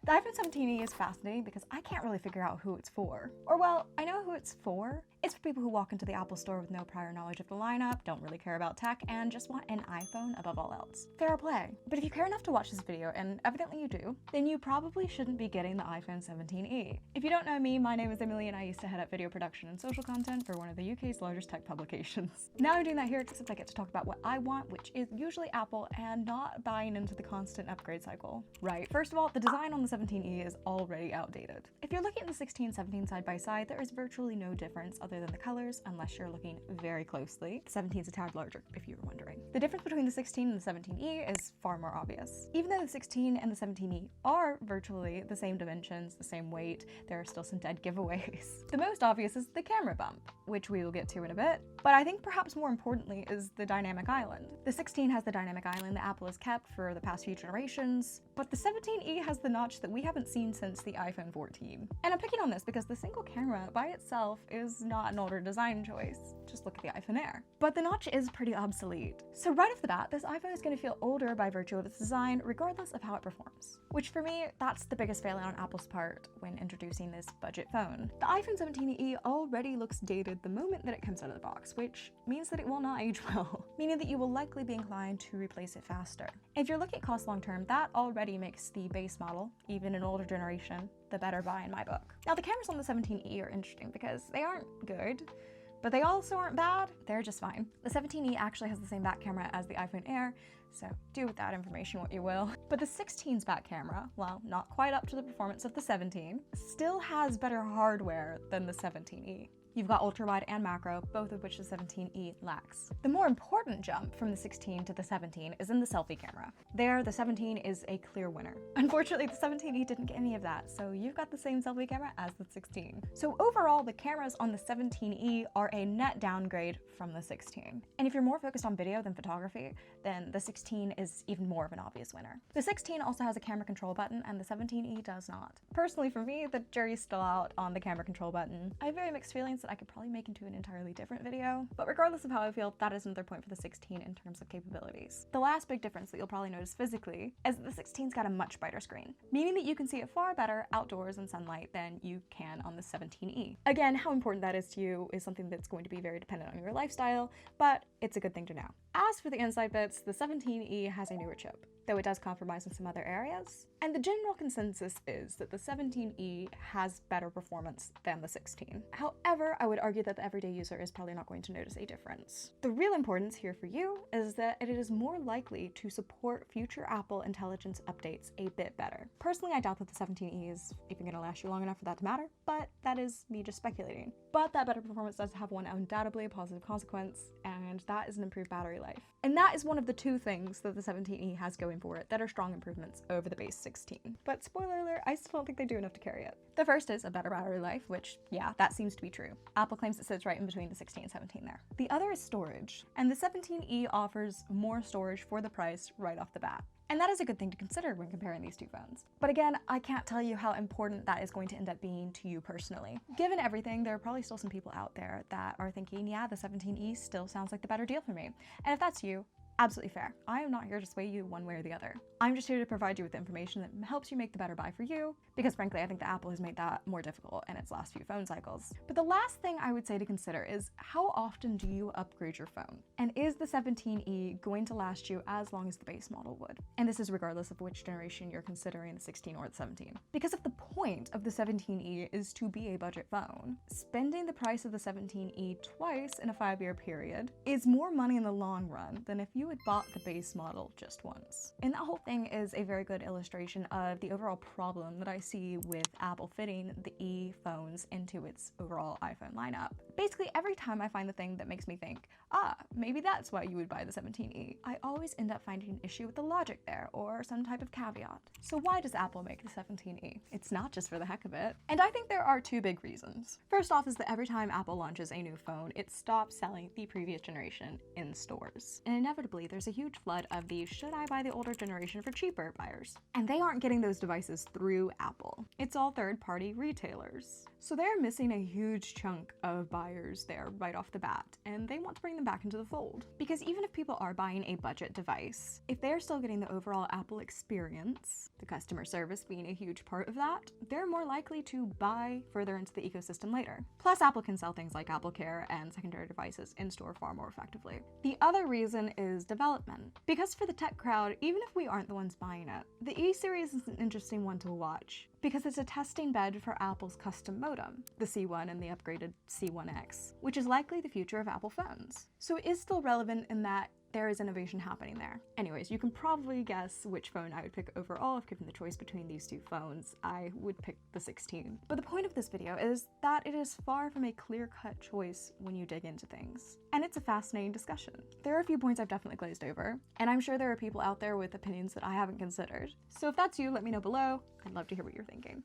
The iPhone 17e is fascinating because I can't really figure out who it's for. Or well, I know who it's for. It's for people who walk into the Apple store with no prior knowledge of the lineup, don't really care about tech, and just want an iPhone above all else. Fair play. But if you care enough to watch this video, and evidently you do, then you probably shouldn't be getting the iPhone 17e. If you don't know me, my name is Emily and I used to head up video production and social content for one of the UK's largest tech publications. Now I'm doing that here except I get to talk about what I want, which is usually Apple, and not buying into the constant upgrade cycle. Right, first of all, the design on the 17e is already outdated. If you're looking at the 16 and 17 side by side, there is virtually no difference other than the colors, unless you're looking very closely. The 17 is a tad larger, if you were wondering. The difference between the 16 and the 17e is far more obvious. Even though the 16 and the 17e are virtually the same dimensions, the same weight, there are still some dead giveaways. The most obvious is the camera bump, which we will get to in a bit, but I think perhaps more importantly is the dynamic island. The 16 has the dynamic island that Apple has kept for the past few generations, but the 17e has the notch that we haven't seen since the iPhone 14. And I'm picking on this because the single camera by itself is not an older design choice. Just look at the iPhone Air. But the notch is pretty obsolete. So right off the bat, this iPhone is going to feel older by virtue of its design, regardless of how it performs. Which for me, that's the biggest failure on Apple's part when introducing this budget phone. The iPhone 17e already looks dated the moment that it comes out of the box, which means that it will not age well, meaning that you will likely be inclined to replace it faster. If you're looking at cost long term, that already makes the base model, even an older generation, the better buy in my book. Now the cameras on the 17e are interesting because they aren't good, but they also aren't bad, they're just fine. The 17e actually has the same back camera as the iPhone Air, so do with that information what you will. But the 16's back camera, while not quite up to the performance of the 17, still has better hardware than the 17e. You've got ultra-wide and macro, both of which the 17e lacks. The more important jump from the 16 to the 17 is in the selfie camera. There, the 17 is a clear winner. Unfortunately, the 17e didn't get any of that, so you've got the same selfie camera as the 16. So overall, the cameras on the 17e are a net downgrade from the 16. And if you're more focused on video than photography, then the 16 is even more of an obvious winner. The 16 also has a camera control button, and the 17e does not. Personally, for me, the jury's still out on the camera control button. I have very mixed feelings that I could probably make into an entirely different video, but regardless of how I feel, that is another point for the 16 in terms of capabilities. The last big difference that you'll probably notice physically is that the 16's got a much brighter screen, meaning that you can see it far better outdoors in sunlight than you can on the 17e. Again, how important that is to you is something that's going to be very dependent on your lifestyle, but it's a good thing to know. As for the inside bits, the 17e has a newer chip, though it does compromise in some other areas. And the general consensus is that the 17e has better performance than the 16. However, I would argue that the everyday user is probably not going to notice a difference. The real importance here for you is that it is more likely to support future Apple Intelligence updates a bit better. Personally, I doubt that the 17e is even going to last you long enough for that to matter, but that is me just speculating. But that better performance does have one undoubtedly positive consequence, and that is an improved battery life. And that is one of the two things that the 17e has going for it that are strong improvements over the base 16. But spoiler alert, I still don't think they do enough to carry it. The first is a better battery life, which, yeah, that seems to be true. Apple claims it sits right in between the 16 and 17 there. The other is storage, and the 17e offers more storage for the price right off the bat. And that is a good thing to consider when comparing these two phones. But again, I can't tell you how important that is going to end up being to you personally. Given everything, there are probably still some people out there that are thinking, yeah, the 17e still sounds like the better deal for me. And if that's you, absolutely fair. I am not here to sway you one way or the other. I'm just here to provide you with information that helps you make the better buy for you, because frankly, I think that Apple has made that more difficult in its last few phone cycles. But the last thing I would say to consider is how often do you upgrade your phone? And is the 17e going to last you as long as the base model would? And this is regardless of which generation you're considering, the 16 or the 17. Because if the point of the 17e is to be a budget phone, spending the price of the 17e twice in a 5-year period is more money in the long run than if you had bought the base model just once. And that whole thing is a very good illustration of the overall problem that I see with Apple fitting the E phones into its overall iPhone lineup. Basically, every time I find the thing that makes me think, maybe that's why you would buy the 17e, I always end up finding an issue with the logic there or some type of caveat. So why does Apple make the 17e? It's not just for the heck of it. And I think there are two big reasons. First off is that every time Apple launches a new phone, it stops selling the previous generation in stores. And inevitably, inevitably there's a huge flood of the should I buy the older generation for cheaper buyers. And they aren't getting those devices through Apple. It's all third-party retailers. So they're missing a huge chunk of buyers there right off the bat, and they want to bring them back into the fold. Because even if people are buying a budget device, if they're still getting the overall Apple experience, the customer service being a huge part of that, they're more likely to buy further into the ecosystem later. Plus, Apple can sell things like Apple Care and secondary devices in-store far more effectively. The other reason is development. Because for the tech crowd, even if we aren't the ones buying it, the E-series is an interesting one to watch because it's a testing bed for Apple's custom modem, the C1 and the upgraded C1X, which is likely the future of Apple phones. So it is still relevant in that there is innovation happening there. Anyways, you can probably guess which phone I would pick overall if given the choice between these two phones. I would pick the 16. But the point of this video is that it is far from a clear-cut choice when you dig into things. And it's a fascinating discussion. There are a few points I've definitely glazed over, and I'm sure there are people out there with opinions that I haven't considered. So if that's you, let me know below. I'd love to hear what you're thinking.